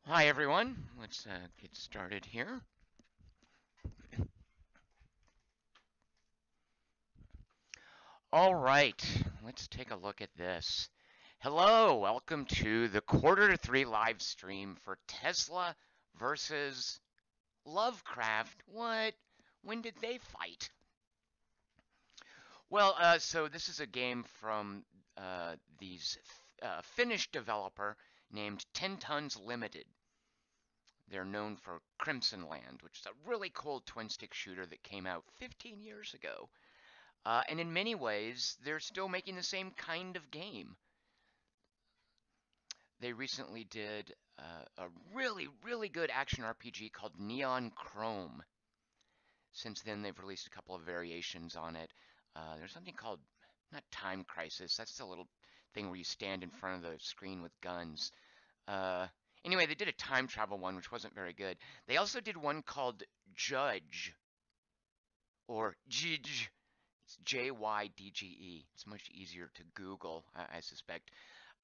Hi everyone, let's get started here. All right, let's take a look at this. Hello, welcome to the quarter to three live stream for Tesla versus Lovecraft. What? When did they fight? Well, so this is a game from these Finnish developer named 10 Tons Limited. They're known for Crimson Land, which is a really cool twin stick shooter that came out 15 years ago. And in many ways, they're still making the same kind of game. They recently did a really, really good action RPG called Neon Chrome. Since then, they've released a couple of variations on it. There's something called, not Time Crisis, that's the little thing where you stand in front of the screen with guns. Uh, anyway, they did a time travel one, which wasn't very good. They also did one called Judge, or Jidge. It's Jydge. It's much easier to Google, I suspect.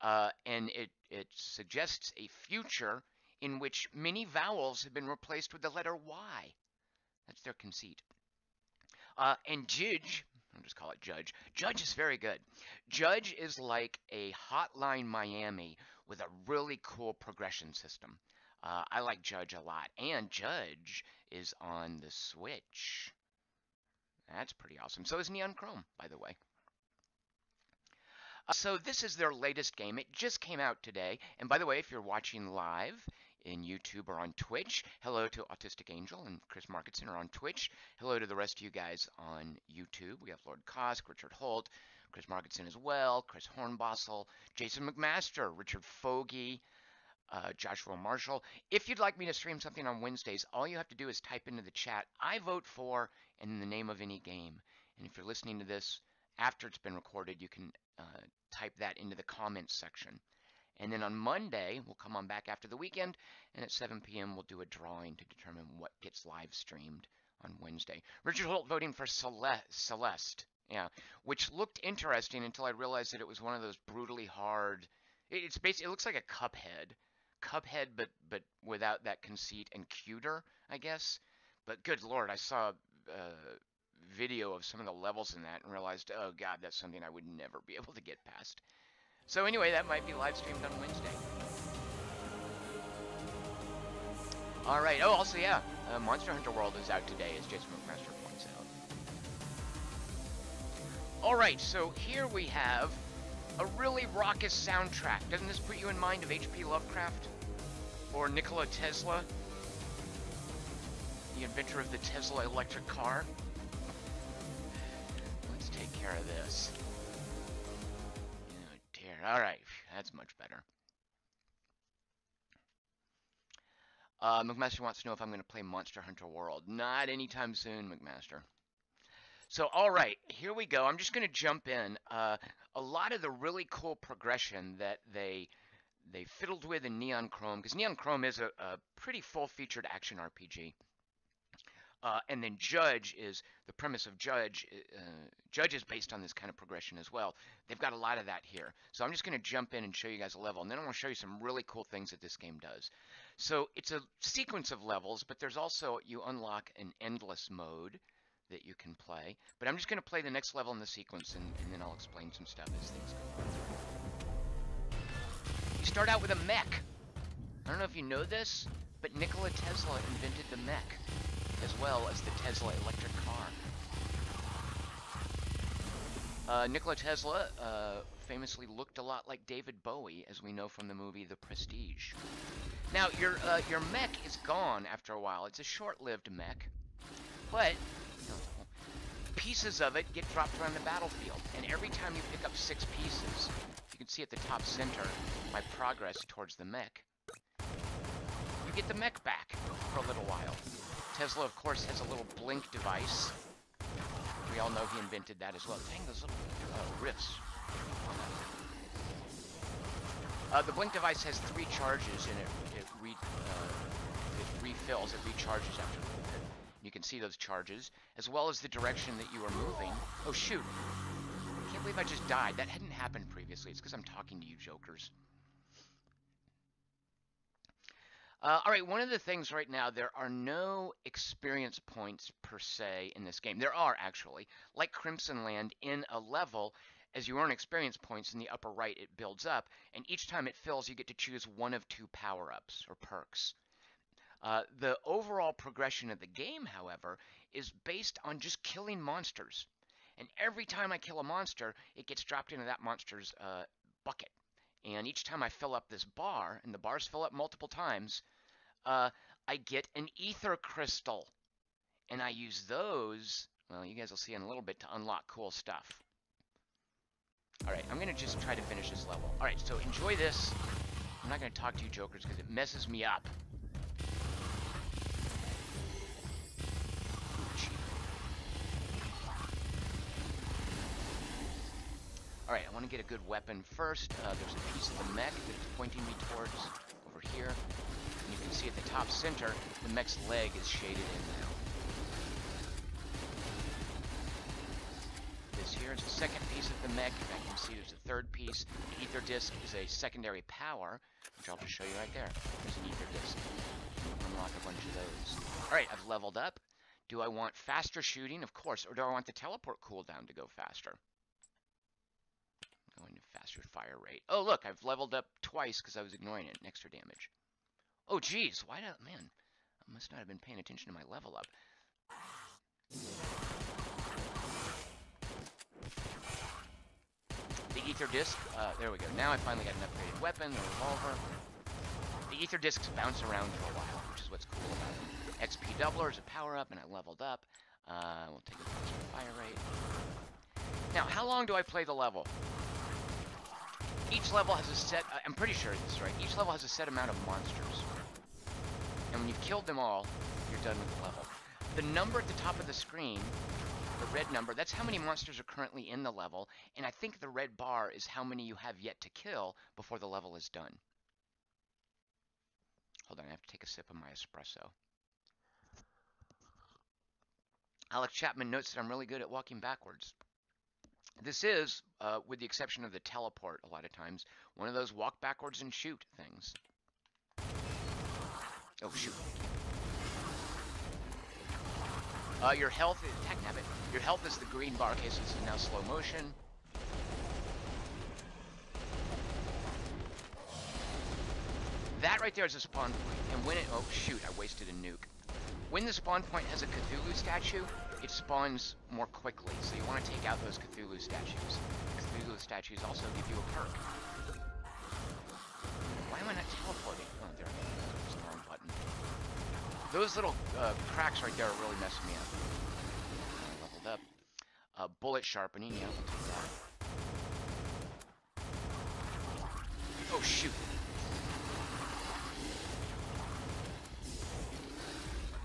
And it suggests a future in which many vowels have been replaced with the letter Y. That's their conceit. And Judge, I'll just call it Judge. Judge is very good. Judge is like a Hotline Miami with a really cool progression system. I like Judge a lot. And Judge is on the Switch. That's pretty awesome. So is Neon Chrome, by the way. So this is their latest game. It just came out today. And by the way, if you're watching live in YouTube or on Twitch, hello to Autistic Angel and Chris Marketson are on Twitch. Hello to the rest of you guys on YouTube. We have Lord Kosk, Richard Holt, Chris Marketson as well, Chris Hornbossel, Jason McMaster, Richard Fogey, Joshua Marshall. If you'd like me to stream something on Wednesdays, all you have to do is type into the chat, I vote for, and then the name of any game. And if you're listening to this after it's been recorded, you can type that into the comments section. And then on Monday, we'll come on back after the weekend, and at 7 p.m. we'll do a drawing to determine what gets live streamed on Wednesday. Richard Holt voting for Celeste, yeah, which looked interesting until I realized that it was one of those brutally hard. It's basically, it looks like a Cuphead, but without that conceit and cuter, I guess. But good lord, I saw video of some of the levels in that and realized, oh god, that's something I would never be able to get past. So anyway, that might be live streamed on Wednesday. All right. Oh, also, yeah, Monster Hunter World is out today, as Jason McMaster points out. All right, so here we have a really raucous soundtrack. Doesn't this put you in mind of H.P. Lovecraft or Nikola Tesla, the inventor of the Tesla electric car? Let's take care of this. Oh dear. All right, that's much better. McMaster wants to know if I'm going to play Monster Hunter World. Not anytime soon, McMaster. So, all right, here we go. I'm just going to jump in. A lot of the really cool progression that they fiddled with in Neon Chrome, because Neon Chrome is a pretty full-featured action RPG. And then Judge is, the premise of Judge is based on this kind of progression as well. They've got a lot of that here. So I'm just going to jump in and show you guys a level, and then I'm going to show you some really cool things that this game does. So it's a sequence of levels, but there's also, you unlock an endless mode that you can play. But I'm just going to play the next level in the sequence, and then I'll explain some stuff as things go on. You start out with a mech. I don't know if you know this, but Nikola Tesla invented the mech, as well as the Tesla electric car. Nikola Tesla famously looked a lot like David Bowie, as we know from the movie The Prestige. Now, your mech is gone after a while. It's a short-lived mech, but you know, pieces of it get dropped around the battlefield, and every time you pick up 6 pieces, you can see at the top center my progress towards the mech, you get the mech back for a little while. Tesla, of course, has a little blink device. We all know he invented that as well. Dang, those little riffs. The blink device has 3 charges, and it refills, it recharges after a little bit. You can see those charges, as well as the direction that you are moving. Oh, shoot. I can't believe I just died. That hadn't happened previously. It's because I'm talking to you jokers. All right, one of the things right now, there are no experience points per se in this game. There are actually, like Crimson Land, in a level, as you earn experience points in the upper right, it builds up, and each time it fills, you get to choose one of two power-ups or perks. The overall progression of the game, however, is based on just killing monsters. And every time I kill a monster, it gets dropped into that monster's bucket. And each time I fill up this bar, and the bars fill up multiple times, I get an ether crystal. And I use those, well, you guys will see in a little bit, to unlock cool stuff. Alright, I'm going to just try to finish this level. Alright, so enjoy this. I'm not going to talk to you jokers because it messes me up. Alright, I want to get a good weapon first. There's a piece of the mech that it's pointing me towards over here. And you can see at the top center, the mech's leg is shaded in now. This here is the second piece of the mech. I can see there's a third piece. The ether disc is a secondary power, which I'll just show you right there. There's an ether disc. Unlock a bunch of those. Alright, I've leveled up. Do I want faster shooting? Of course. Or do I want the teleport cooldown to go faster? Going to faster fire rate. Oh, look, I've leveled up twice because I was ignoring it. Extra damage. Oh, geez. Why did... Man, I must not have been paying attention to my level up. The ether disc. There we go. Now I finally got an upgraded weapon, the revolver. The ether discs bounce around for a while, which is what's cool about it. XP doubler is a power-up, and I leveled up. We'll take a faster fire rate. Now, how long do I play the level? Each level has a set, I'm pretty sure this is right, each level has a set amount of monsters. And when you've killed them all, you're done with the level. The number at the top of the screen, the red number, that's how many monsters are currently in the level, and I think the red bar is how many you have yet to kill before the level is done. Hold on, I have to take a sip of my espresso. Alex Chapman notes that I'm really good at walking backwards. This is, with the exception of the teleport a lot of times, one of those walk backwards and shoot things. Oh, shoot. Your health is, heck, nabbit. Your health is the green bar. Okay, so this is now slow motion. That right there is a spawn point. And when it, oh shoot, I wasted a nuke. When the spawn point has a Cthulhu statue, it spawns more quickly, so you want to take out those Cthulhu statues. Cthulhu statues also give you a perk. Why am I not teleporting? Oh, there I go. That's the wrong button. Those little cracks right there are really messing me up. I leveled up. Bullet sharpening, yeah, I'll take that. Oh, shoot.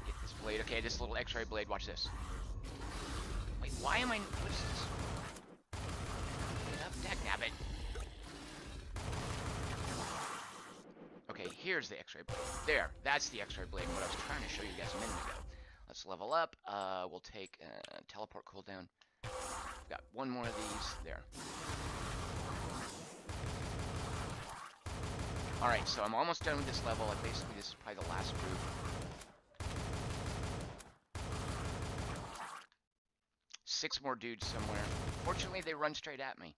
Get this blade. Okay, this little x-ray blade, watch this. Wait, why am I... What is this? Get up, dagnabbit. Okay, here's the x-ray blade. There, that's the x-ray blade, what I was trying to show you guys a minute ago. Let's level up. We'll take teleport cooldown. Got one more of these. There. Alright, so I'm almost done with this level. Basically, this is probably the last group. Six more dudes somewhere. Fortunately, they run straight at me.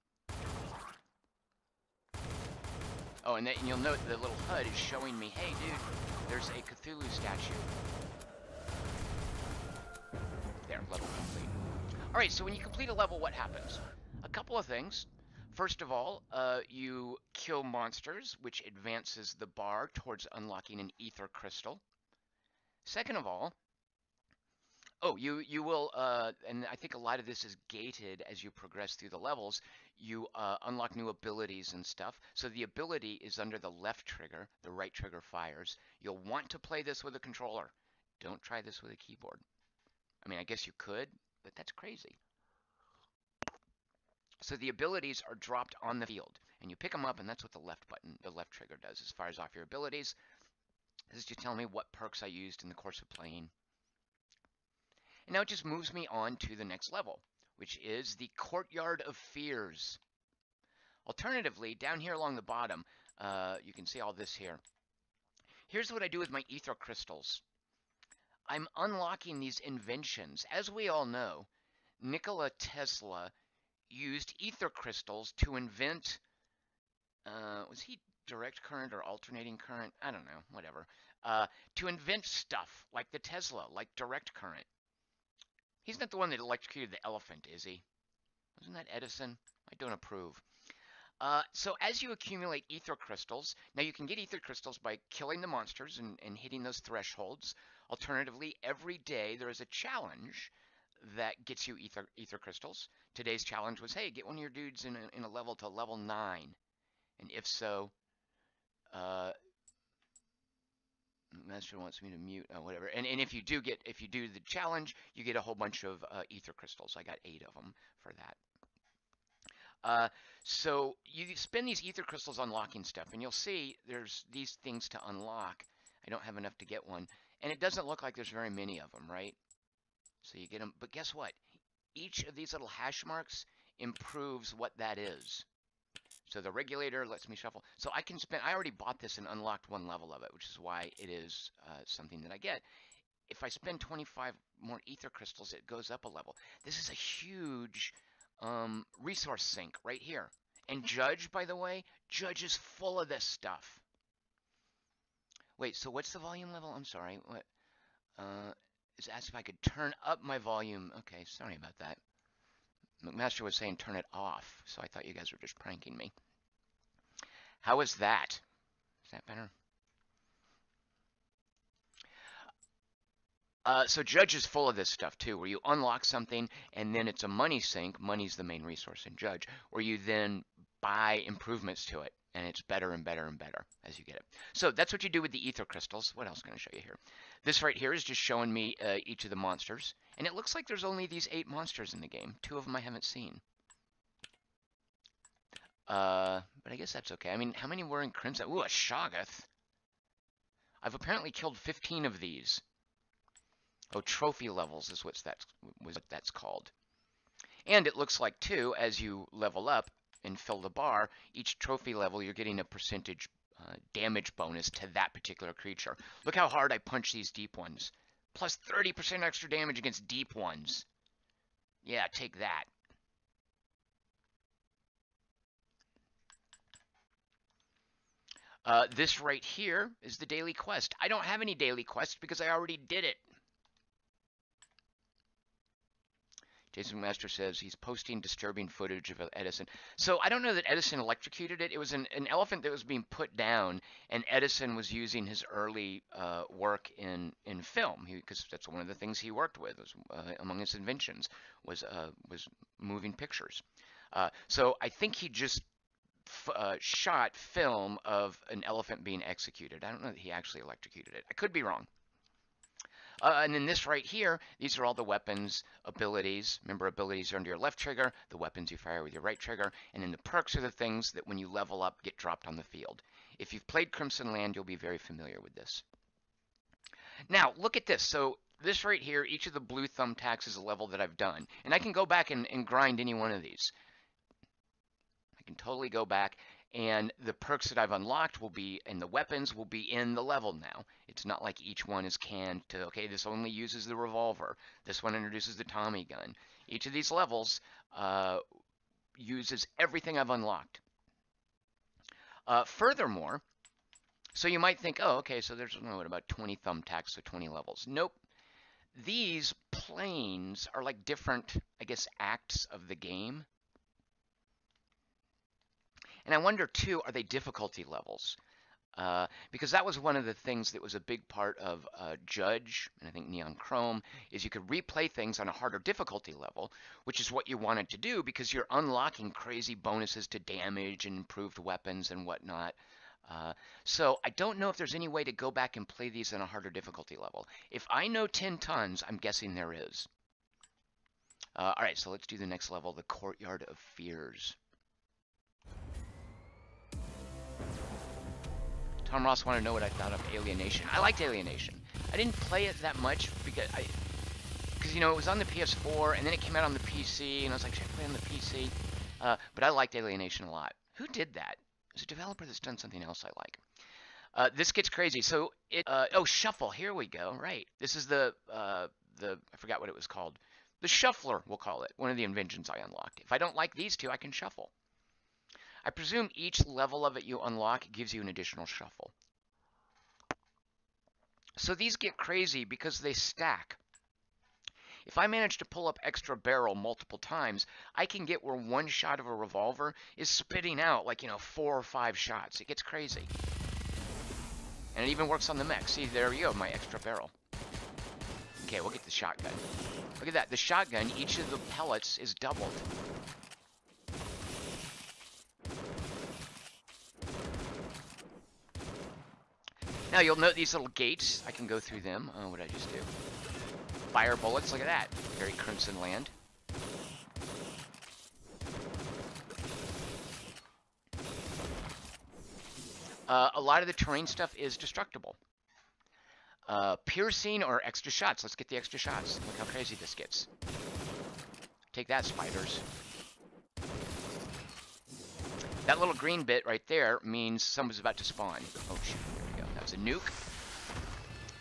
Oh, and you'll note the little HUD is showing me, hey, dude, there's a Cthulhu statue. There, level complete. Alright, so when you complete a level, what happens? A couple of things. First of all, you kill monsters, which advances the bar towards unlocking an ether crystal. Second of all, oh, you will, and I think a lot of this is gated as you progress through the levels, you unlock new abilities and stuff. So the ability is under the left trigger, the right trigger fires. You'll want to play this with a controller. Don't try this with a keyboard. I mean, I guess you could, but that's crazy. So the abilities are dropped on the field, and you pick them up, and that's what the left button, the left trigger does. As far as off your abilities, this is just telling me what perks I used in the course of playing. And now it just moves me on to the next level, which is the Courtyard of Fears. Alternatively, down here along the bottom, you can see all this here. Here's what I do with my ether crystals. I'm unlocking these inventions. As we all know, Nikola Tesla used ether crystals to invent, was he direct current or alternating current? I don't know, whatever. To invent stuff like the Tesla, like direct current. He's not the one that electrocuted the elephant, is he? Wasn't that Edison? I don't approve. So as you accumulate ether crystals, now you can get ether crystals by killing the monsters and hitting those thresholds. Alternatively, every day there is a challenge that gets you ether crystals. Today's challenge was, hey, get one of your dudes in a level to level 9. And if so, Master wants me to mute, whatever. And if you do the challenge, you get a whole bunch of ether crystals. I got 8 of them for that. So you spend these ether crystals unlocking stuff, and you'll see there's these things to unlock. I don't have enough to get one, and it doesn't look like there's very many of them, right? So you get them, but guess what? Each of these little hash marks improves what that is. So the regulator lets me shuffle. So I can spend, I already bought this and unlocked 1 level of it, which is why it is something that I get. If I spend 25 more ether crystals, it goes up a level. This is a huge resource sink right here. And Judge, by the way, Judge is full of this stuff. Wait, so what's the volume level? I'm sorry. What? It's asked if I could turn up my volume. Okay, sorry about that. McMaster was saying turn it off, so I thought you guys were just pranking me. How is that? Is that better? So Judge is full of this stuff too, where you unlock something and then it's a money sink. Money's the main resource in Judge, where you then buy improvements to it, and it's better and better and better as you get it. So that's what you do with the ether crystals. What else can I show you here? This right here is just showing me each of the monsters, and it looks like there's only these 8 monsters in the game. 2 of them I haven't seen. But I guess that's okay. I mean, how many were in Crimson? Ooh, a Shoggoth. I've apparently killed 15 of these. Oh, trophy levels is what that's called. And it looks like, too, as you level up and fill the bar, each trophy level you're getting a percentage damage bonus to that particular creature. Look how hard I punch these deep ones. Plus 30% extra damage against deep ones. Yeah, take that. This right here is the daily quest. I don't have any daily quests because I already did it. Jason Master says he's posting disturbing footage of Edison. So I don't know that Edison electrocuted it. It was an elephant that was being put down, and Edison was using his early work in film, because that's one of the things he worked with. Was, among his inventions was moving pictures. So I think he just shot film of an elephant being executed. I don't know that he actually electrocuted it. I could be wrong. And then this right here, these are all the weapons, abilities. Remember, abilities are under your left trigger, the weapons you fire with your right trigger, and then the perks are the things that when you level up get dropped on the field. If you've played Crimson Land, you'll be very familiar with this. Now, look at this. So this right here, each of the blue thumbtacks is a level that I've done. And I can go back and grind any one of these. I can totally go back. And the perks that I've unlocked will be, and the weapons will be in the level now. It's not like each one is canned to, okay, this only uses the revolver. This one introduces the Tommy gun. Each of these levels uses everything I've unlocked. Furthermore, so you might think, oh, okay, so there's what, about 20 thumbtacks, so 20 levels. Nope. These planes are like different, I guess, acts of the game. And I wonder, too, are they difficulty levels? Because that was one of the things that was a big part of Judge, and I think Neon Chrome, is you could replay things on a harder difficulty level, which is what you wanted to do because you're unlocking crazy bonuses to damage and improved weapons and whatnot. So I don't know if there's any way to go back and play these on a harder difficulty level. If I know 10 tons, I'm guessing there is. All right, so let's do the next level, the Courtyard of Fears. Tom Ross wanted to know what I thought of Alienation. I liked Alienation. I didn't play it that much because you know, it was on the PS4 and then it came out on the PC and I was like, should I play on the PC? But I liked Alienation a lot. Who did that? There's a developer that's done something else I like. This gets crazy. So oh, shuffle. Here we go. Right. This is I forgot what it was called. The shuffler, we'll call it. One of the inventions I unlocked. If I don't like these two, I can shuffle. I presume each level of it you unlock gives you an additional shuffle. So these get crazy because they stack. If I manage to pull up extra barrel multiple times, I can get where one shot of a revolver is spitting out like, 4 or 5 shots. It gets crazy. And it even works on the mech. See, there you go, my extra barrel. Okay, we'll get the shotgun. Look at that. The shotgun, each of the pellets is doubled. Now, you'll note these little gates. I can go through them. Oh, what did I just do? Fire bullets. Look at that. Very Crimson Land. A lot of the terrain stuff is destructible. Piercing or extra shots. Let's get the extra shots. Look how crazy this gets. Take that, spiders. That little green bit right there means someone's about to spawn. Oh, shoot. There we go. That was a nuke.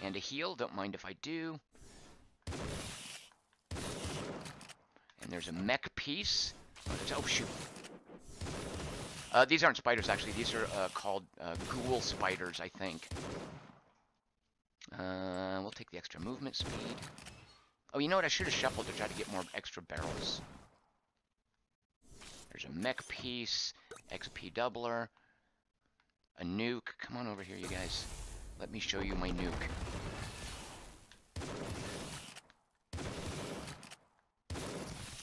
And a heal. Don't mind if I do. And there's a mech piece. Oh, shoot. These aren't spiders, actually. These are called ghoul spiders, I think. We'll take the extra movement speed. Oh, you know what? I should have shuffled to try to get more extra barrels. There's a mech piece, XP doubler, a nuke. Come on over here, you guys. Let me show you my nuke.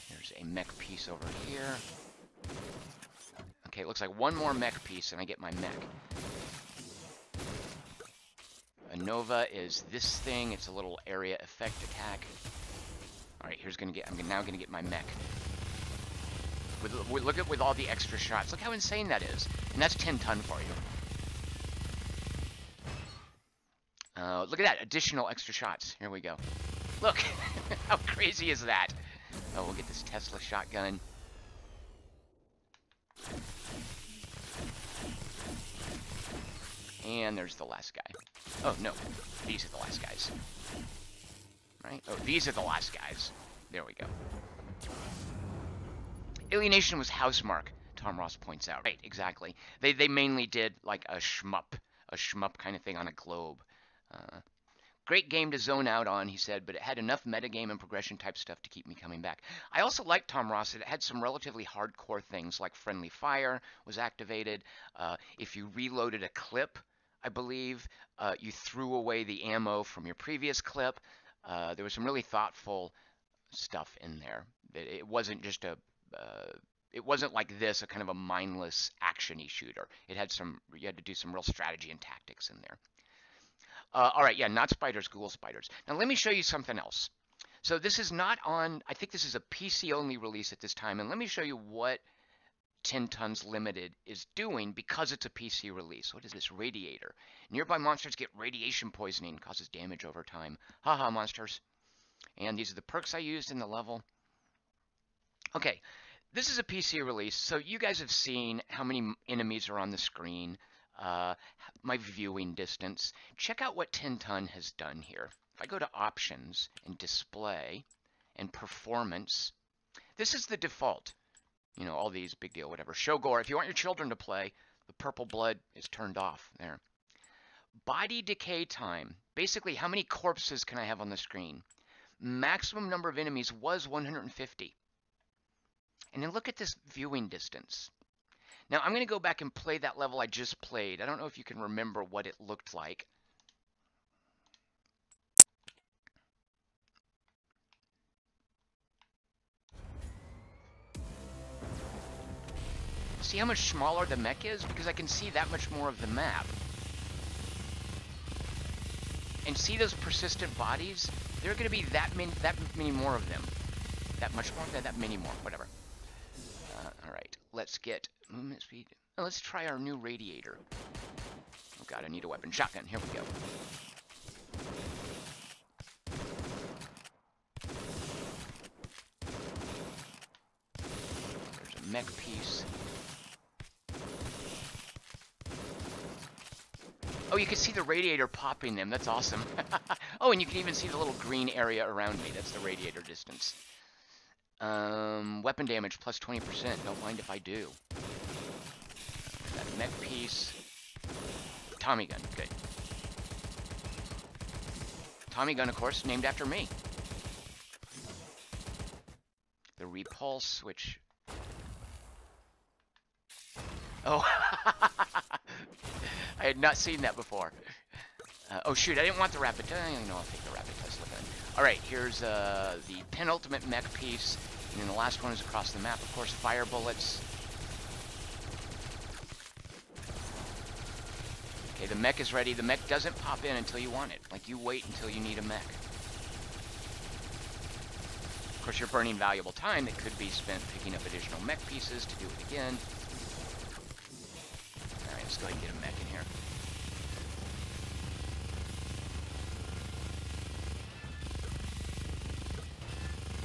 There's a mech piece over here. Okay, it looks like one more mech piece and I get my mech. A Nova is this thing. It's a little area effect attack. Alright, I'm now gonna get my mech. Look at with all the extra shots. Look how insane that is. And that's 10 ton for you. Look at that. Additional extra shots. Here we go. Look. How crazy is that? Oh, we'll get this Tesla shotgun. And there's the last guy. Oh, no. These are the last guys. Right? Oh, these are the last guys. There we go. Alienation was Housemark, Tom Ross points out. Right, exactly. They mainly did like a shmup kind of thing on a globe. Great game to zone out on, he said, but it had enough metagame and progression type stuff to keep me coming back. I also liked Tom Ross. It had some relatively hardcore things like friendly fire was activated. If you reloaded a clip, I believe, you threw away the ammo from your previous clip. There was some really thoughtful stuff in there. It wasn't just it wasn't like this, a kind of a mindless action-y shooter. You had to do some real strategy and tactics in there. All right, yeah, not spiders, ghoul spiders. Now let me show you something else. So this is not on, I think this is a PC-only release at this time, and let me show you what 10 Tons Limited is doing because it's a PC release. What is this? Radiator. Nearby monsters get radiation poisoning, causes damage over time. Haha, monsters. And these are the perks I used in the level. Okay, this is a PC release, so you guys have seen how many enemies are on the screen, my viewing distance. Check out what 10 Ton has done here. If I go to Options and Display and Performance, this is the default. You know, all these, big deal, whatever. Show gore. If you want your children to play, the purple blood is turned off there. Body decay time. Basically, how many corpses can I have on the screen? Maximum number of enemies was 150. And then look at this viewing distance. Now, I'm going to go back and play that level I just played. I don't know if you can remember what it looked like. See how much smaller the mech is? Because I can see that much more of the map. And see those persistent bodies? There are going to be that many more of them. That much more? That many more, whatever. Alright, let's get movement speed. Oh, let's try our new radiator. Oh god, I need a weapon. Shotgun, here we go. There's a mech piece. Oh, you can see the radiator popping them. That's awesome. Oh, and you can even see the little green area around me. That's the radiator distance. Weapon damage plus 20%. Don't mind if I do. That mech piece. Tommy gun. Good. Tommy gun, of course, named after me. The repulse, which... Oh, I had not seen that before. Oh shoot, I didn't want the rapid. No, I'll take the rapid Tesla gun. All right, here's the penultimate mech piece, and then the last one is across the map. Of course, fire bullets. Okay, the mech is ready. The mech doesn't pop in until you want it. Like, you wait until you need a mech. Of course, you're burning valuable time that could be spent picking up additional mech pieces to do it again. Alright, let's go ahead and get a mech in here.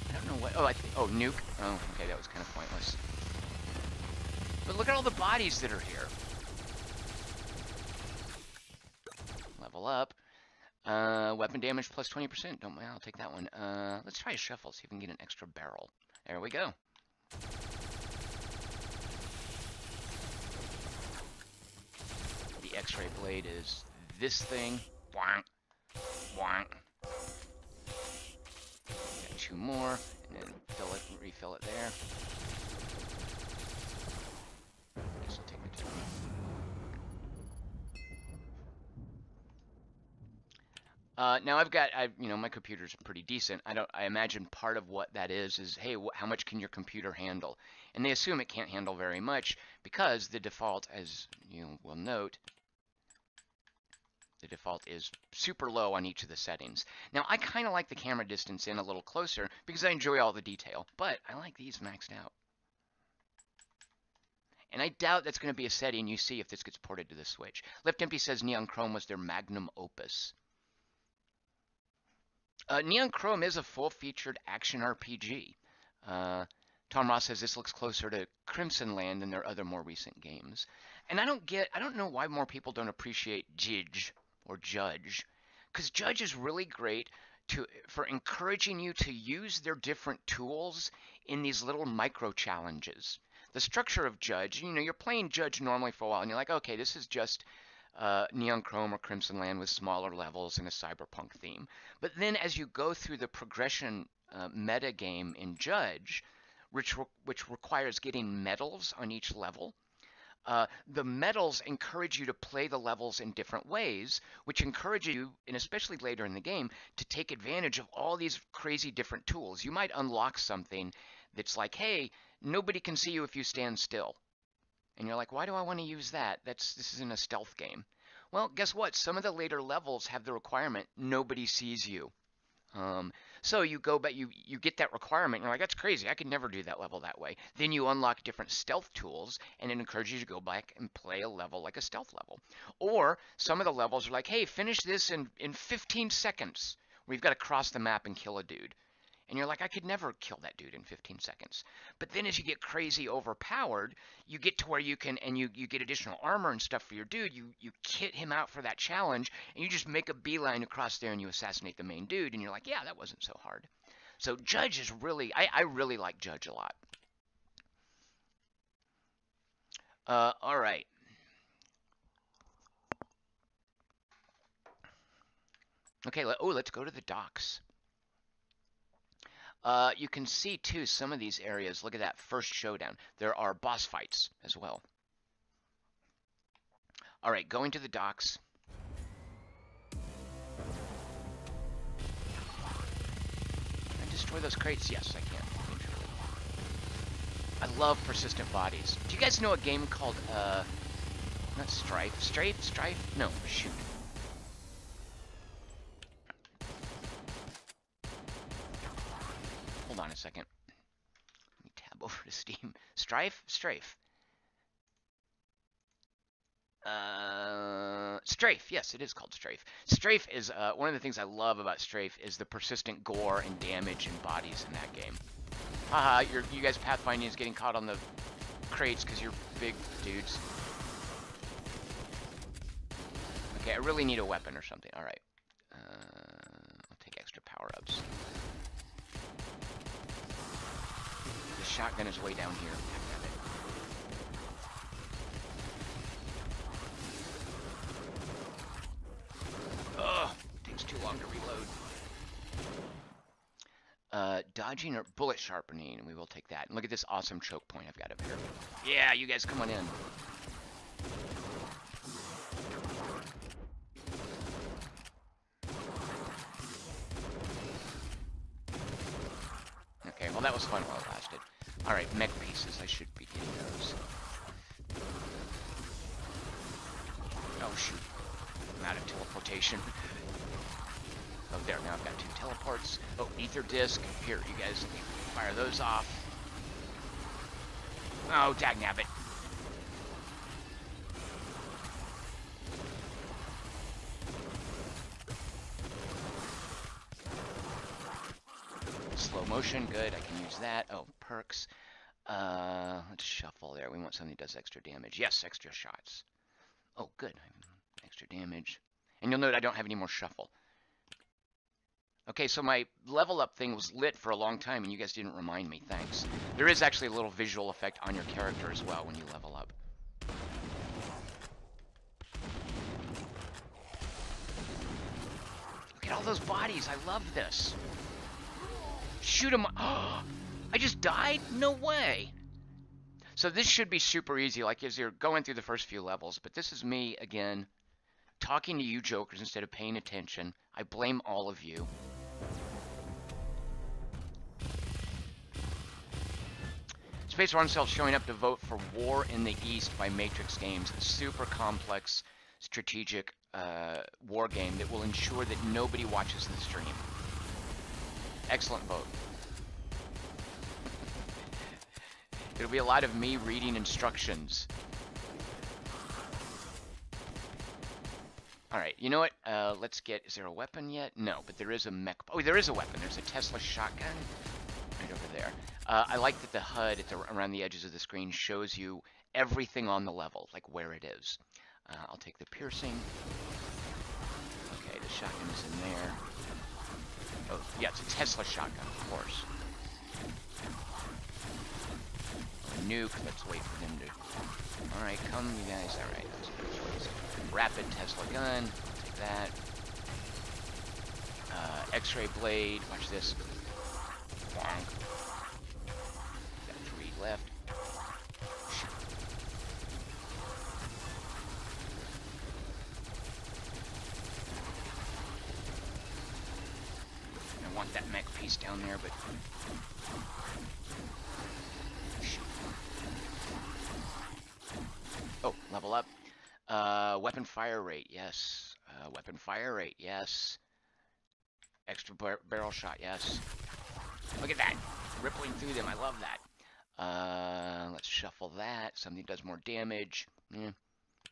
I don't know what... Oh, nuke. Oh, okay, that was kind of pointless. But look at all the bodies that are here. Level up. Weapon damage plus 20%. Don't mind, I'll take that one. Let's try a shuffle, see if we can get an extra barrel. There we go. The X-ray blade is this thing. Boink. Boink. Got two more, and then fill it and refill it there. Guess I'll take the two. Now you know, my computer's pretty decent. I imagine part of what that is, hey, how much can your computer handle? And they assume it can't handle very much because the default, as you will note, the default is super low on each of the settings. Now, I kind of like the camera distance in a little closer because I enjoy all the detail, but I like these maxed out. And I doubt that's going to be a setting you see if this gets ported to the Switch. Left Empty says Neon Chrome was their magnum opus. Neon Chrome is a full-featured action RPG. Tom Ross says this looks closer to Crimson Land than their other more recent games. And I don't know why more people don't appreciate Judge or Judge, because Judge is really great for encouraging you to use their different tools in these little micro challenges. The structure of Judge, you know, you're playing Judge normally for a while, and you're like, okay, this is just Neon Chrome or Crimson Land with smaller levels and a cyberpunk theme. But then as you go through the progression meta game in Judge, which requires getting medals on each level, the medals encourage you to play the levels in different ways, which encourage you, and especially later in the game, to take advantage of all these crazy different tools. You might unlock something that's like, hey, nobody can see you if you stand still. And you're like, why do I want to use that? This isn't a stealth game. Well, guess what? Some of the later levels have the requirement, nobody sees you. So you go back, you get that requirement, and you're like, that's crazy, I could never do that level that way. Then you unlock different stealth tools, and it encourages you to go back and play a level like a stealth level. Or some of the levels are like, hey, finish this in 15 seconds. Where you've got to cross the map and kill a dude. And you're like, I could never kill that dude in 15 seconds. But then as you get crazy overpowered, you get to where you can, and you get additional armor and stuff for your dude. You kit him out for that challenge, and you just make a beeline across there and you assassinate the main dude. And you're like, yeah, that wasn't so hard. So Judge is really, I really like Judge a lot. All right. Okay, let's go to the docks. You can see, too, some of these areas. Look at that first showdown. There are boss fights as well. All right, going to the docks. Can I destroy those crates? Yes, I can. I love persistent bodies. Do you guys know a game called, not Strife? Strife? No, shoot. Hold on a second. Let me tab over to Steam. Strife? Strafe. Strafe. Yes, it is called Strafe. Strafe is, one of the things I love about Strafe is the persistent gore and damage and bodies in that game. Haha, you guys pathfinding is getting caught on the crates because you're big dudes. Okay, I really need a weapon or something. All right. I'll take extra power-ups. The shotgun is way down here. Ugh, takes too long to reload. Dodging or bullet sharpening, and we will take that. And look at this awesome choke point I've got up here. Yeah, you guys come on in. Okay, well that was fun while it lasted. Alright, mech pieces, I should be getting those. Oh shoot, I'm out of teleportation. Oh, there, now I've got 2 teleports. Oh, ether disc. Here, you guys fire those off. Oh, dagnabbit. Slow motion, good, I can use that. Oh, perks. Let's shuffle there. We want something that does extra damage. Yes, extra shots. Oh, good. Extra damage. And you'll note I don't have any more shuffle. Okay, so my level up thing was lit for a long time, and you guys didn't remind me. Thanks. There is actually a little visual effect on your character as well when you level up. Look at all those bodies. I love this. Shoot them. Oh, I just died? No way. So this should be super easy, like as you're going through the first few levels. But this is me, again, talking to you jokers instead of paying attention. I blame all of you. Space Oneself showing up to vote for War in the East by Matrix Games. A super complex, strategic war game that will ensure that nobody watches the stream. Excellent vote. It'll be a lot of me reading instructions. Alright, you know what? Let's get... Is there a weapon yet? No, but there is a mech... Oh, there is a weapon. There's a Tesla shotgun right over there. I like that the HUD around the edges of the screen shows you everything on the level, like where it is. I'll take the piercing. Okay, the shotgun is in there. Oh, yeah, it's a Tesla shotgun, of course. Nuke, let's wait for him to... Alright, come you guys. Alright, that's a good choice. Rapid Tesla gun, take that. X-ray blade, watch this. Bonk. Got 3 left. I want that mech piece down there, but... Oh, level up. Weapon fire rate, yes. Weapon fire rate, yes. Extra barrel shot, yes. Look at that. Rippling through them, I love that. Let's shuffle that. Something does more damage.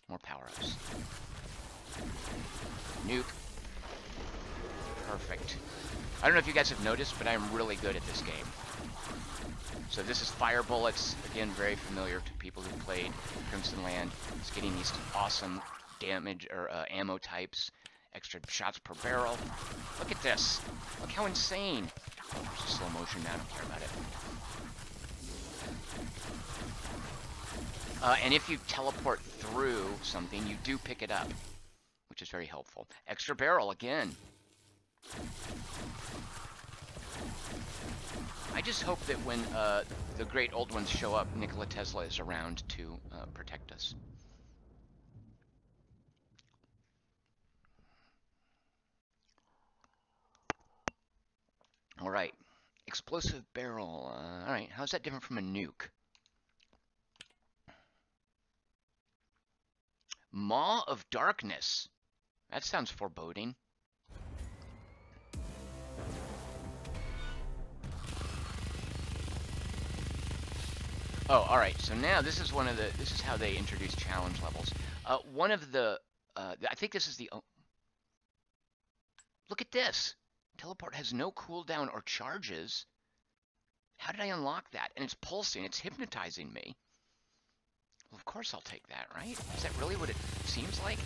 More power-ups. Nuke. Perfect. I don't know if you guys have noticed, but I'm really good at this game. So this is fire bullets, again, very familiar to people who played Crimson Land. It's getting these awesome damage or ammo types, extra shots per barrel. Look at this. Look how insane. Oh, there's a slow motion now, I don't care about it. And if you teleport through something, you do pick it up, which is very helpful. Extra barrel again. I just hope that when the great old ones show up, Nikola Tesla is around to protect us. All right, explosive barrel. All right, how's that different from a nuke? Maw of Darkness. That sounds foreboding. Oh, all right. So now this is this is how they introduce challenge levels. One of the, I think this is the. Look at this. Teleport has no cooldown or charges. How did I unlock that? And it's pulsing. It's hypnotizing me. Well, of course I'll take that, right? Is that really what it seems like?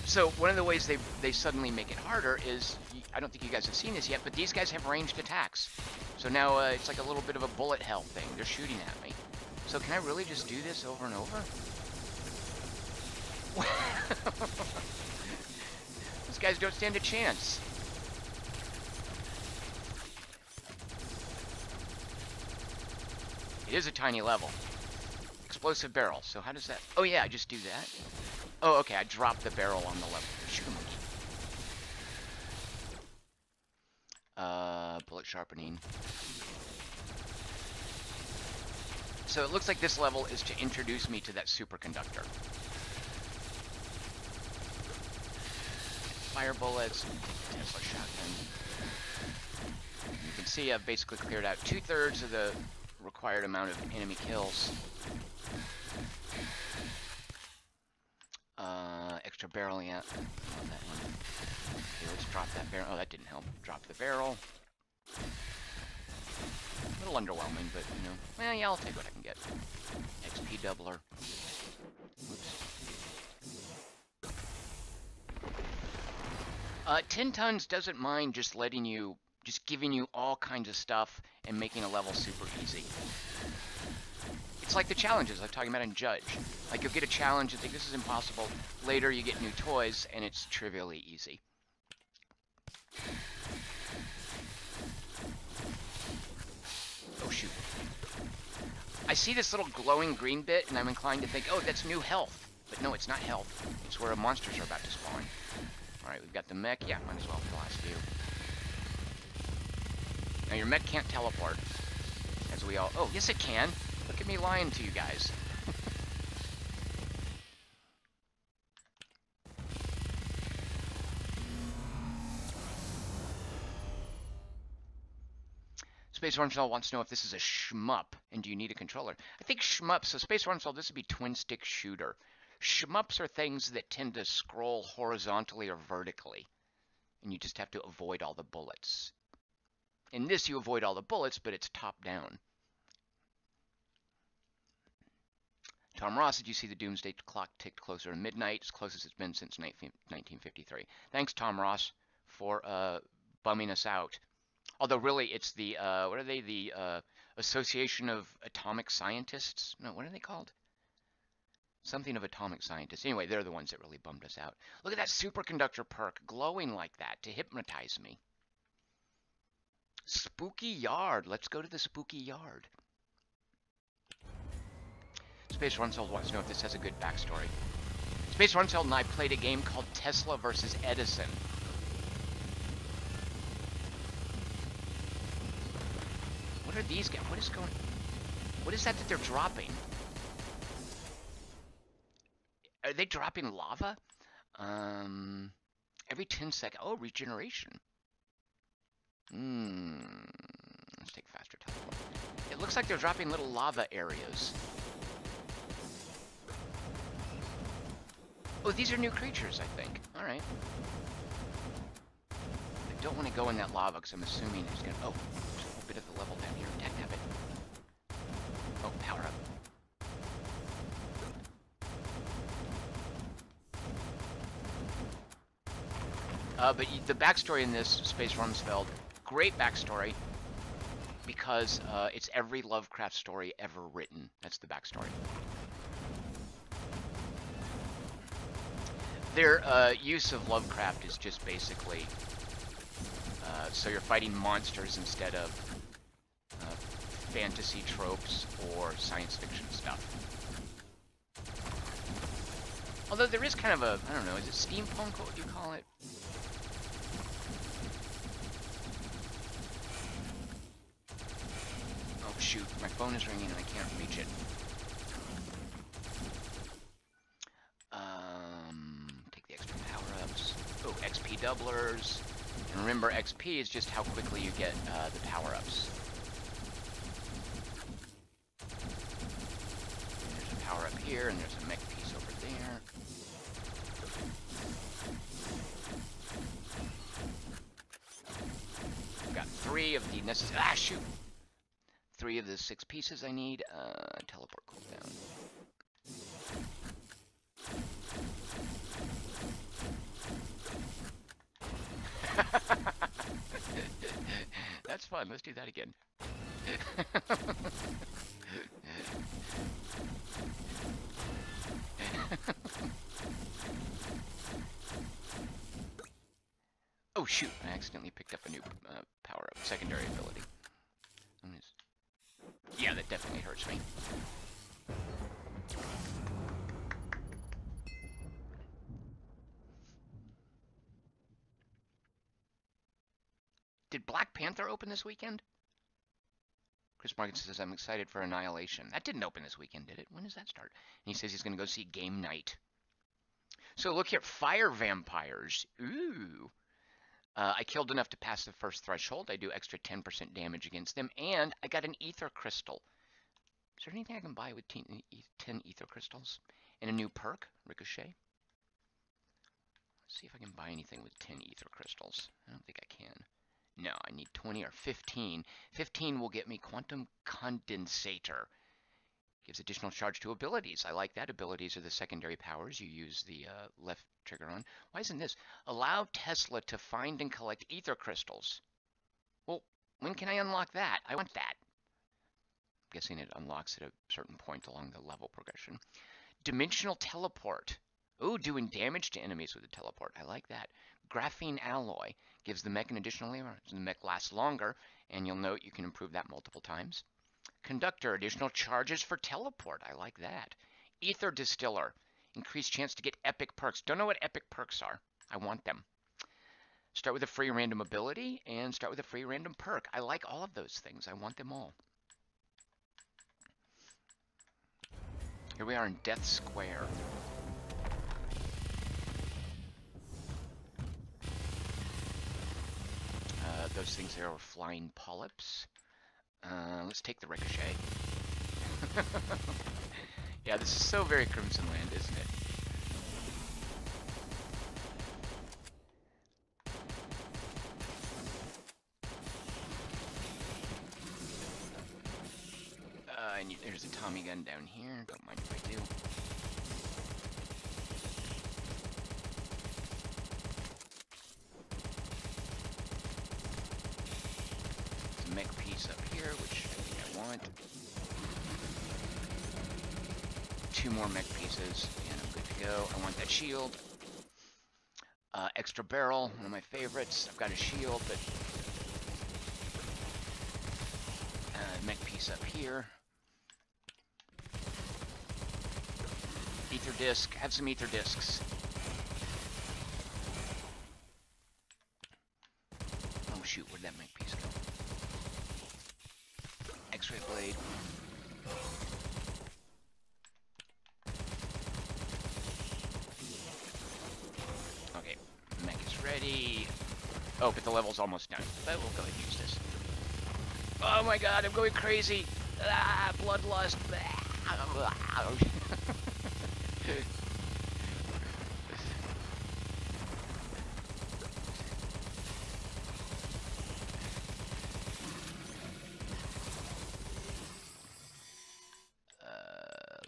So one of the ways they suddenly make it harder is, I don't think you guys have seen this yet, but these guys have ranged attacks. So now it's like a little bit of a bullet hell thing. They're shooting at me. So can I really just do this over and over? These guys don't stand a chance. It is a tiny level. Explosive barrel. So how does that... Oh yeah, I just do that. Oh, okay, I dropped the barrel on the level. Shoot 'em. Bullet sharpening. So it looks like this level is to introduce me to that superconductor. Fire bullets, Tesla shotgun. You can see I've basically cleared out 2/3 of the required amount of enemy kills. Extra barrel, yeah. That one. Okay, let's drop that barrel. Oh, that didn't help. Drop the barrel. A little underwhelming, but, you know. Well, yeah, I'll take what I can get. XP doubler. Oops. 10 Tons doesn't mind just letting you, just giving you all kinds of stuff and making a level super easy. It's like the challenges I was talking about in Judge. Like, you'll get a challenge and think this is impossible. Later, you get new toys, and it's trivially easy. Oh, shoot. I see this little glowing green bit, and I'm inclined to think, oh, that's new health. But no, it's not health. It's where monsters are about to spawn. Alright, we've got the mech. Yeah, might as well for the last few. Now, your mech can't teleport. As we all... Oh, yes, it can. Look at me lying to you guys. Space Wormshell wants to know if this is a shmup, and do you need a controller? I think shmup, so Space Wormshell, this would be twin-stick shooter. Shmups are things that tend to scroll horizontally or vertically, and you just have to avoid all the bullets. In this, you avoid all the bullets, but it's top-down. Tom Ross, did you see the Doomsday Clock ticked closer to midnight, as close as it's been since 1953? Thanks, Tom Ross, for bumming us out. Although, really, it's the, what are they? The Association of Atomic Scientists? No, what are they called? Something of atomic scientists. Anyway, they're the ones that really bummed us out. Look at that superconductor perk glowing like that to hypnotize me. Spooky Yard. Let's go to the Spooky Yard. Space Runsold wants to know if this has a good backstory. Space Runsold and I played a game called Tesla versus Edison. What are these guys? What is going... What is that they're dropping? Are they dropping lava? Every 10 seconds. Oh, regeneration. Let's take faster teleport. It looks like they're dropping little lava areas. Oh, these are new creatures, I think. All right. I don't want to go in that lava because I'm assuming there's going to... Oh, there's a little bit of the level down here. Attack habit. Oh, power up. But the backstory in this, Space Rumsfeld, great backstory, because it's every Lovecraft story ever written. That's the backstory. Their use of Lovecraft is just basically, so you're fighting monsters instead of fantasy tropes or science fiction stuff. Although there is kind of a, I don't know, is it steampunk? What would you call it? Oh shoot, my phone is ringing and I can't reach it. Take the extra power-ups. Oh, XP doublers. And remember, XP is just how quickly you get the power-ups. There's a power-up here, and there's a mech piece over there. I've got 3 of the necessary... Ah, shoot! 3 of the 6 pieces I need. Teleport cooldown. fun. Let's do that again. Oh shoot, I accidentally picked up a new power-up, secondary ability. Yeah, that definitely hurts me. Did Black Panther open this weekend? Chris Martin says, I'm excited for Annihilation. That didn't open this weekend, did it? When does that start? And he says he's going to go see Game Night. So look here, Fire Vampires. Ooh. I killed enough to pass the first threshold. I do extra 10% damage against them. And I got an Ether Crystal. Is there anything I can buy with 10 Ether Crystals? And a new perk, Ricochet. Let's see if I can buy anything with 10 Ether Crystals. I don't think I can. No, I need 20 or 15. 15 will get me Quantum Condensator. Gives additional charge to abilities. I like that. Abilities are the secondary powers you use the left trigger on. Why isn't this? Allow Tesla to find and collect ether crystals. Well, when can I unlock that? I want that. I'm guessing it unlocks at a certain point along the level progression. Dimensional teleport. Ooh, doing damage to enemies with a teleport. I like that. Graphene alloy. Gives the mech an additional layer. So the mech lasts longer, and you'll note you can improve that multiple times. Conductor, additional charges for teleport. I like that. Ether Distiller, increased chance to get epic perks. Don't know what epic perks are. I want them. Start with a free random ability and start with a free random perk. I like all of those things. I want them all. Here we are in Death Square. Those things there are flying polyps. Let's take the Ricochet. Yeah, this is so very Crimson Land, isn't it? There's a Tommy gun down here. Don't mind if I do. Mech piece up here, which I think I want. 2 more mech pieces, and I'm good to go. I want that shield. Extra barrel, one of my favorites. I've got a shield, but mech piece up here. Ether disc. Have some ether discs. Oh shoot, where'd that mech piece go? X-ray blade. Okay, mech is ready. Oh, but the level's almost done. But we'll go ahead and use this. Oh my god, I'm going crazy. Ah, bloodlust.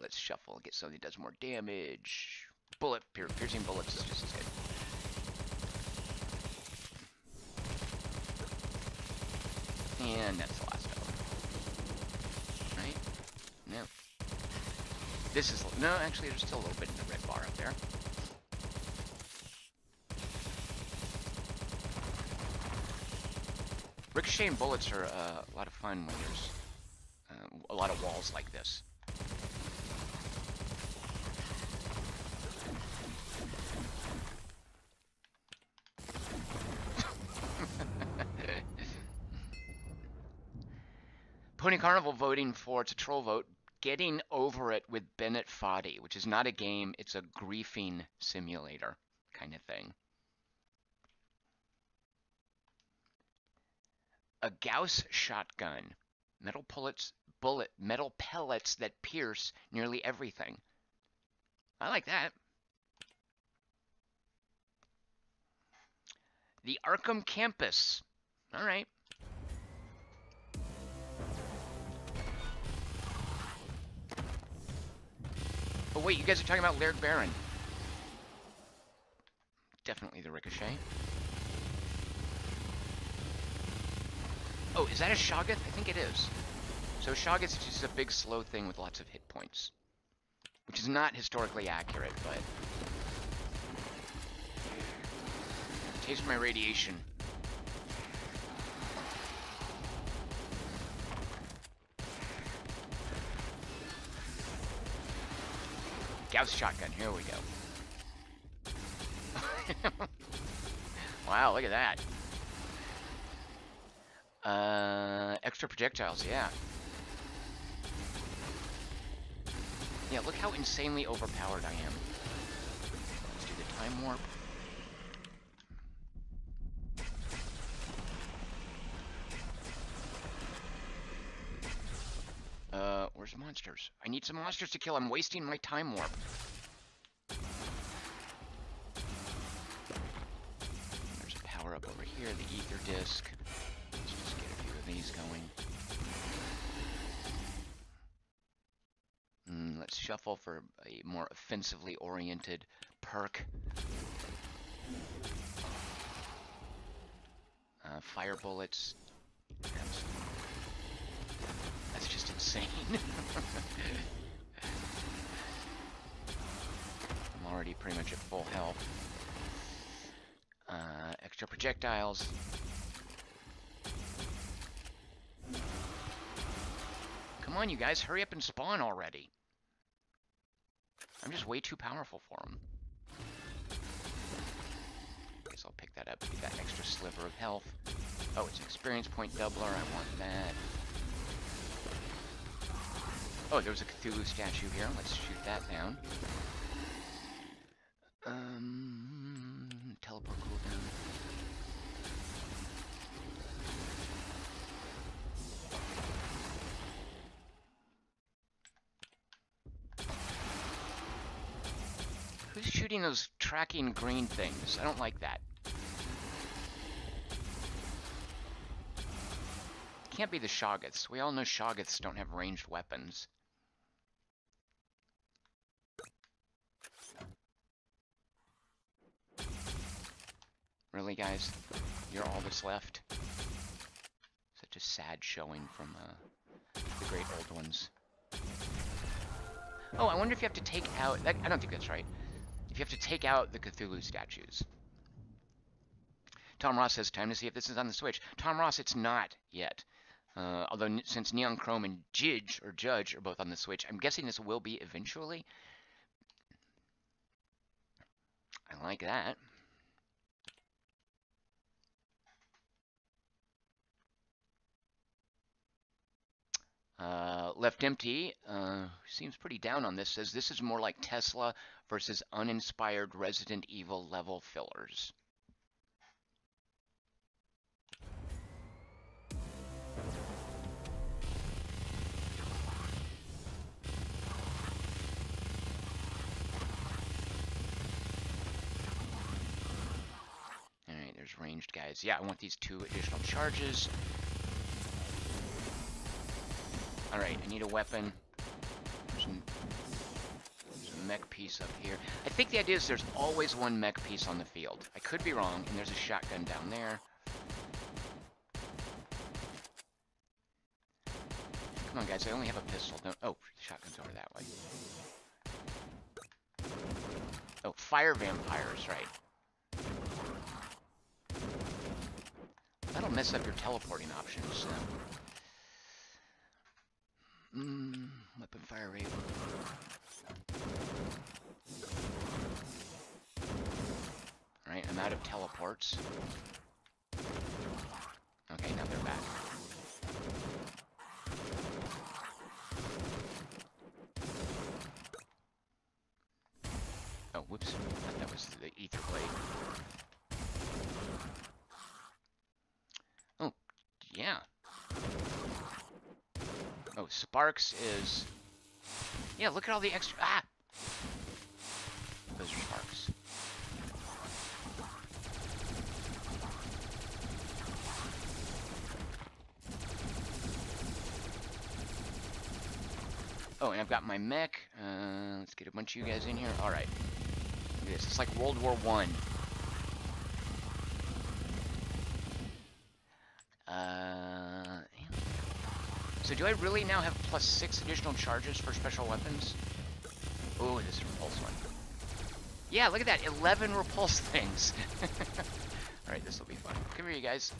Let's shuffle and get something that does more damage. Piercing bullets is just as good. And that's the last of them. Right? No. This is... No, actually, there's still a little bit in the red bar up there. Ricocheting bullets are a lot of fun when there's a lot of walls like this. Pony Carnival voting for, it's a troll vote, Getting Over It with Bennett Foddy, which is not a game, it's a griefing simulator kind of thing. A Gauss shotgun, metal pellets that pierce nearly everything. I like that. The Arkham Campus. All right. Oh wait, you guys are talking about Laird Baron. Definitely the Ricochet. Oh, is that a Shoggoth? I think it is. So Shoggoth is just a big slow thing with lots of hit points. Which is not historically accurate, but... Taste my radiation. Gauss shotgun, here we go. Wow, look at that. Extra projectiles, yeah. Yeah, look how insanely overpowered I am. Let's do the time warp. Where's the monsters? I need some monsters to kill. I'm wasting my time warp. There's a power-up over here, the ether disc. Let's just get a few of these going. Let's shuffle for a more offensively oriented perk. Fire bullets. That's just insane. I'm already pretty much at full health. Extra projectiles. Come on, you guys, hurry up and spawn already. I'm just way too powerful for them. Guess I'll pick that up, get that extra sliver of health. Oh, it's an experience point doubler, I want that. Oh, there's a Cthulhu statue here, let's shoot that down. Teleport cooldown. Who's shooting those tracking green things? I don't like that. Can't be the Shoggoths. We all know Shoggoths don't have ranged weapons. Really, guys? You're all that's left? Such a sad showing from the great old ones. Oh, I wonder if you have to take out... I don't think that's right. If you have to take out the Cthulhu statues. Tom Ross says, time to see if this is on the Switch. Tom Ross, it's not yet. Although since Neon Chrome and Judge are both on the Switch, I'm guessing this will be eventually. I like that. Left Empty seems pretty down on this. Says this is more like Tesla versus uninspired Resident Evil level fillers. Alright, there's ranged guys. Yeah, I want these 2 additional charges. Alright, I need a weapon. There's a mech piece up here. I think the idea is there's always one mech piece on the field. I could be wrong, and there's a shotgun down there. Come on, guys, I only have a pistol. Don't... Oh, the shotgun's over that way. Oh, fire vampires, right. That'll mess up your teleporting options. Weapon fire rate. Alright, I'm out of teleports. Okay, now they're back. Oh, whoops. I thought that was the ether blade. Oh, yeah. Oh, Sparks is... Yeah, look at all the extra... Ah! Those are Sparks. Oh, and I've got my mech. Let's get a bunch of you guys in here. Alright. Look at this. It's like World War I. So do I really now have +6 additional charges for special weapons? Oh, this repulse one. Yeah, look at that, 11 repulse things. Alright, this will be fun. Come here, you guys.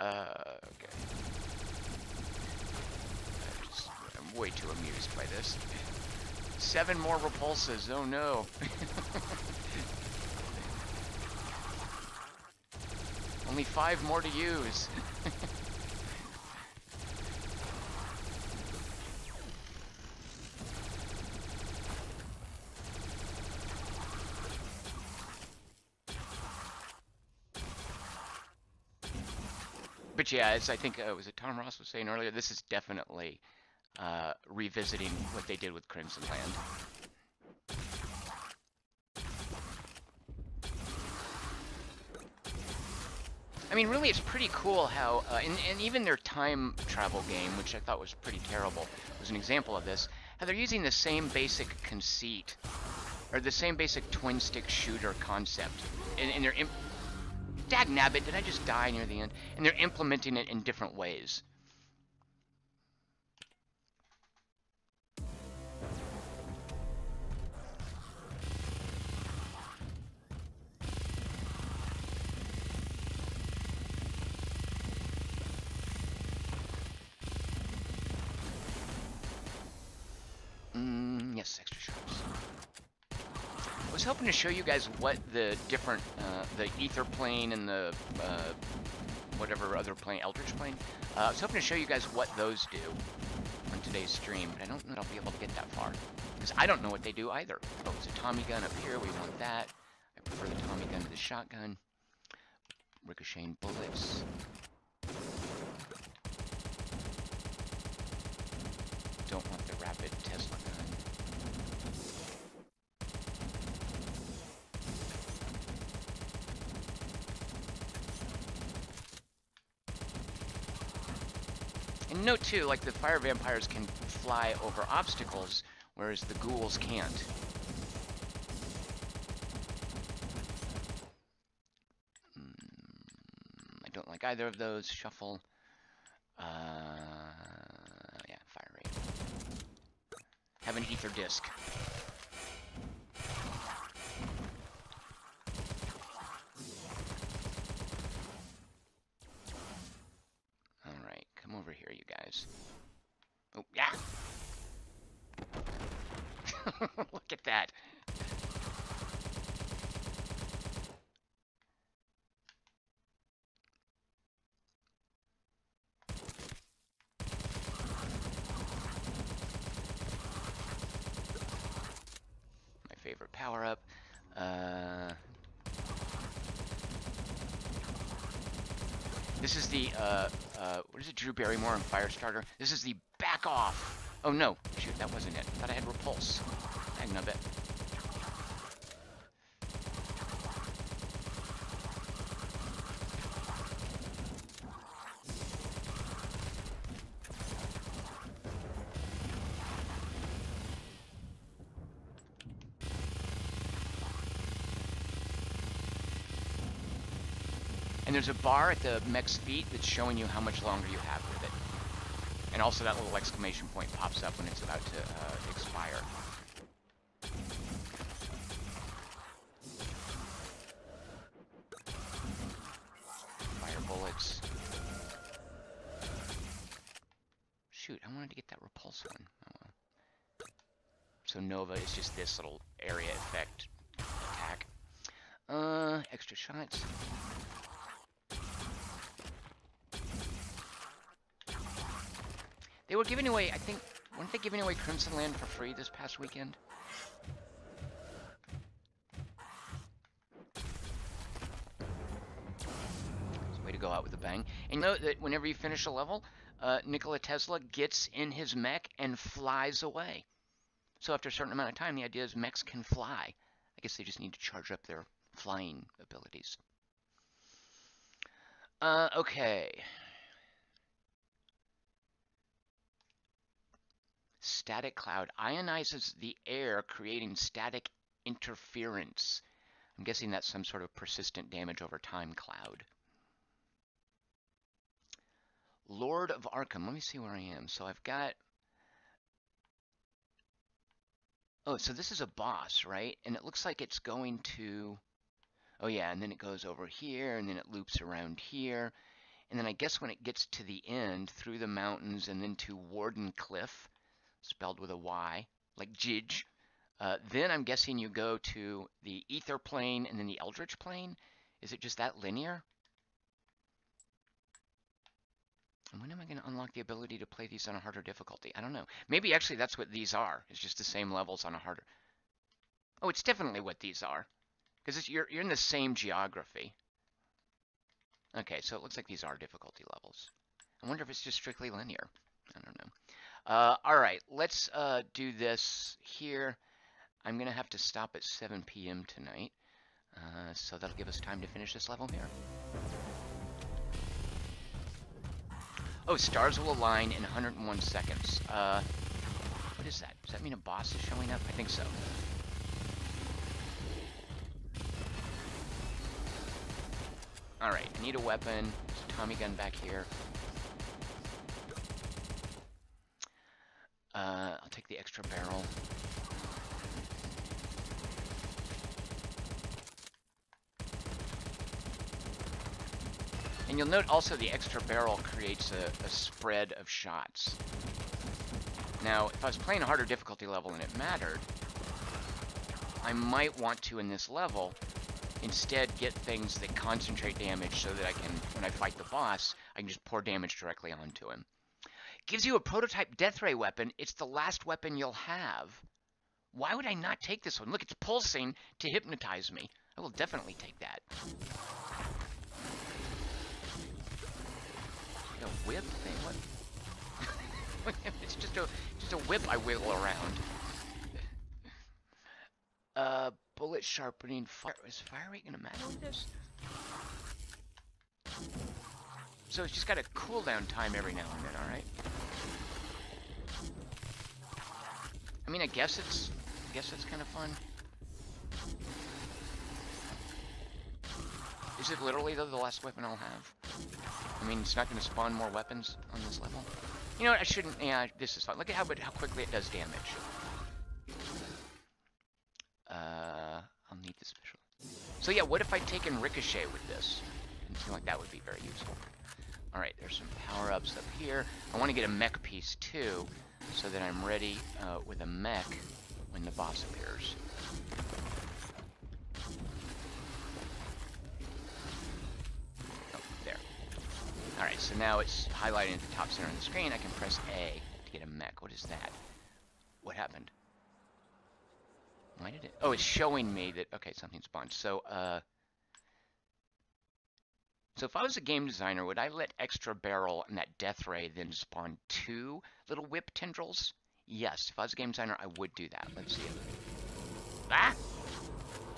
Okay. I'm way too amused by this. 7 more repulses, oh no. Only 5 more to use. But yeah, as I think was it Tom Ross was saying earlier, this is definitely revisiting what they did with Crimson Land. I mean, really, it's pretty cool how, and even their time travel game, which I thought was pretty terrible, was an example of this, how they're using the same basic conceit, or the same basic twin-stick shooter concept, and they're, dagnabbit, did I just die near the end? And they're implementing it in different ways. Yes, extra shots. I was hoping to show you guys what the different, the ether plane and the, whatever other plane, Eldritch plane. I was hoping to show you guys what those do on today's stream, but I don't know that I'll be able to get that far, because I don't know what they do either. Oh, it's a Tommy gun up here, we want that. I prefer the Tommy gun to the shotgun. Ricocheting bullets. Don't want the rapid Tesla gun. And note too, like the fire vampires can fly over obstacles, whereas the ghouls can't. I don't like either of those. Shuffle. Yeah, fire rate. Have an ether disc. Alright, come over here, you guys. Oh, yeah! Look at that. My favorite power-up. This is the, what is it, Drew Barrymore and Firestarter? This is the back off! Oh no, shoot, that wasn't it. I thought I had repulse. Dagnabbit. And there's a bar at the mech's feet that's showing you how much longer you have with it. And also that little exclamation point pops up when it's about to expire. Fire bullets. Shoot, I wanted to get that repulse one. Oh well. So Nova is just this little area effect attack. Extra shots. They were giving away, I think, weren't they giving away Crimson Land for free this past weekend? It's a way to go out with a bang. And you know that whenever you finish a level, Nikola Tesla gets in his mech and flies away. So after a certain amount of time, the idea is mechs can fly. I guess they just need to charge up their flying abilities. Okay. Static cloud ionizes the air, creating static interference. I'm guessing that's some sort of persistent damage over time cloud. Lord of Arkham. Let me see where I am. So I've got... Oh, so this is a boss, right? And it looks like it's going to... Oh yeah, and then it goes over here, and then it loops around here. And then I guess when it gets to the end, through the mountains, and then to Warden Cliff, spelled with a Y, like Jij, then I'm guessing you go to the Ether Plane and then the Eldritch Plane. Is it just that linear? And when am I going to unlock the ability to play these on a harder difficulty? I don't know. Maybe actually that's what these are. It's just the same levels on a harder... Oh, it's definitely what these are. Because you're in the same geography. Okay, so it looks like these are difficulty levels. I wonder if it's just strictly linear. I don't know. All right, let's do this here. I'm going to have to stop at 7 p.m. tonight. So that'll give us time to finish this level here. Oh, stars will align in 101 seconds. What is that? Does that mean a boss is showing up? I think so. Alright, I need a weapon. There's a Tommy gun back here. I'll take the extra barrel. And you'll note also the extra barrel creates a spread of shots. Now, if I was playing a harder difficulty level and it mattered, I might want to, in this level, instead get things that concentrate damage so that I can, when I fight the boss, I can just pour damage directly onto him. Gives you a prototype death ray weapon. It's the last weapon you'll have. Why would I not take this one? Look, it's pulsing to hypnotize me. I will definitely take that. A whip thing? What? It's just a whip I wiggle around. Bullet sharpening. Is fire rate gonna matter with this? So it's just got a cooldown time every now and then. All right. I mean, I guess it's kind of fun. Is it literally, though, the last weapon I'll have? I mean, it's not going to spawn more weapons on this level. You know what, I shouldn't... Yeah, this is fun. Look at how quickly it does damage. I'll need the special... So yeah, what if I'd taken Ricochet with this? I feel like that would be very useful. Alright, there's some power-ups up here. I want to get a mech piece, too, so that I'm ready with a mech when the boss appears. Alright, so now it's highlighted at the top center of the screen. I can press A to get a mech. What is that? What happened? Why did it... Oh, it's showing me that... Okay, something spawned. So, so if I was a game designer, would I let extra barrel and that death ray then spawn 2 little whip tendrils? Yes, if I was a game designer, I would do that. Let's see it. Ah!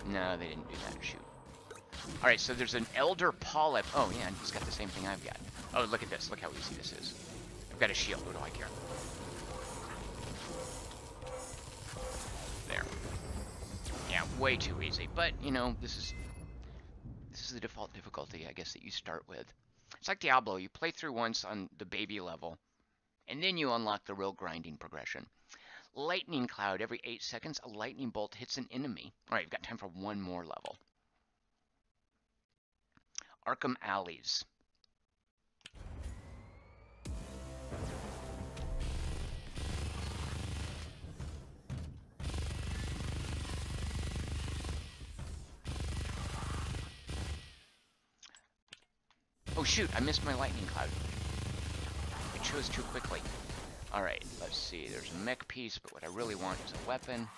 No, they didn't do that. Shoot. Alright, so there's an Elder Polyp. Oh, yeah, and he's got the same thing I've got. Oh, look at this. Look how easy this is. I've got a shield. What do I care? There. Yeah, way too easy. But, you know, this is the default difficulty, I guess, that you start with. It's like Diablo. You play through once on the baby level, and then you unlock the real grinding progression. Lightning Cloud. Every 8 seconds, a lightning bolt hits an enemy. Alright, we've got time for one more level. Arkham Alleys. Oh shoot, I missed my lightning cloud. I chose too quickly. Alright, let's see. There's a mech piece, but what I really want is a weapon.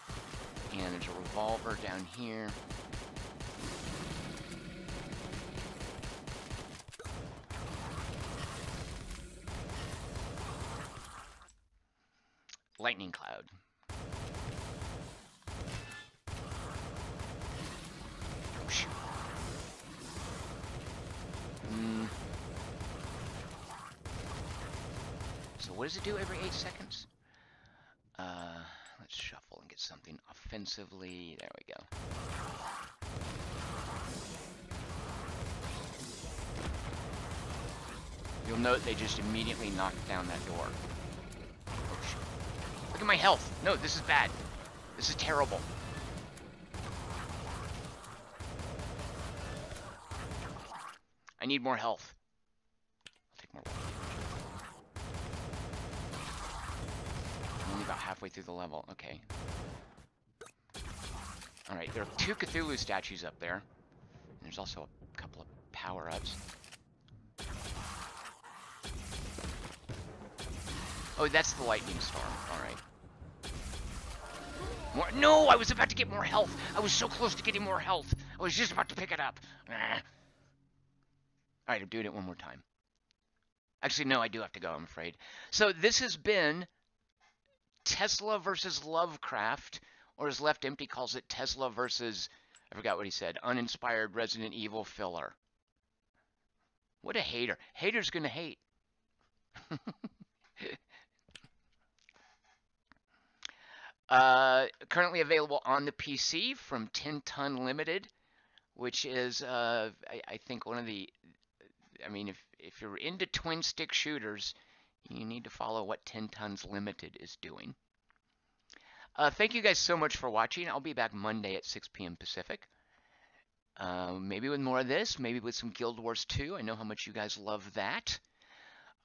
And there's a revolver down here. Lightning cloud. Oh, shoot. So what does it do every 8 seconds? Let's shuffle and get something offensively. There we go. You'll note they just immediately knocked down that door. Oh, shit. Look at my health. No, this is bad. This is terrible. I need more health. I'll take more water. I'm only about halfway through the level. Okay. Alright, there are 2 Cthulhu statues up there. And there's also a couple of power-ups. Oh, that's the lightning storm. Alright. More. No, I was about to get more health. I was so close to getting more health. I was just about to pick it up. Alright, I'm doing it one more time. Actually, no, I do have to go, I'm afraid. So this has been Tesla versus Lovecraft, or as Left Empty calls it, Tesla versus, I forgot what he said, uninspired Resident Evil filler. What a hater. Hater's gonna hate. Currently available on the PC from 10 Ton Limited, which is, I think one of the, I mean, if you're into twin stick shooters, you need to follow what 10 Tons Limited is doing. Thank you guys so much for watching. I'll be back Monday at 6 p.m. Pacific. Maybe with more of this, maybe with some Guild Wars 2. I know how much you guys love that.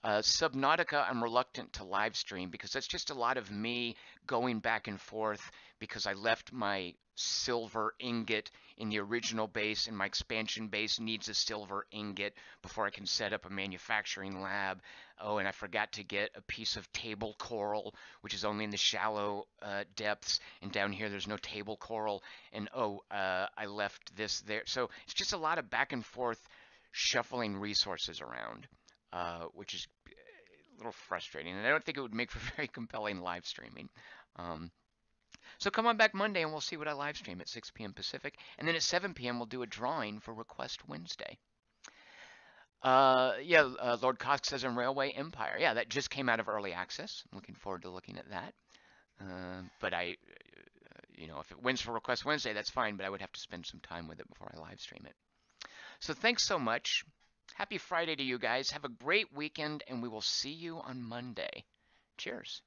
Subnautica, I'm reluctant to live stream because that's just a lot of me going back and forth because I left my silver ingot in the original base and my expansion base needs a silver ingot before I can set up a manufacturing lab. Oh, and I forgot to get a piece of table coral, which is only in the shallow depths, and down here there's no table coral. And oh, I left this there. So it's just a lot of back and forth shuffling resources around. Which is a little frustrating, and I don't think it would make for very compelling live streaming. So come on back Monday, and we'll see what I live stream at 6 p.m. Pacific, and then at 7 p.m. we'll do a drawing for Request Wednesday. Lord Kosk says on Railway Empire. Yeah, that just came out of early access. I'm looking forward to looking at that. But if it wins for Request Wednesday, that's fine, but I would have to spend some time with it before I live stream it. So thanks so much. Happy Friday to you guys. Have a great weekend, and we will see you on Monday. Cheers.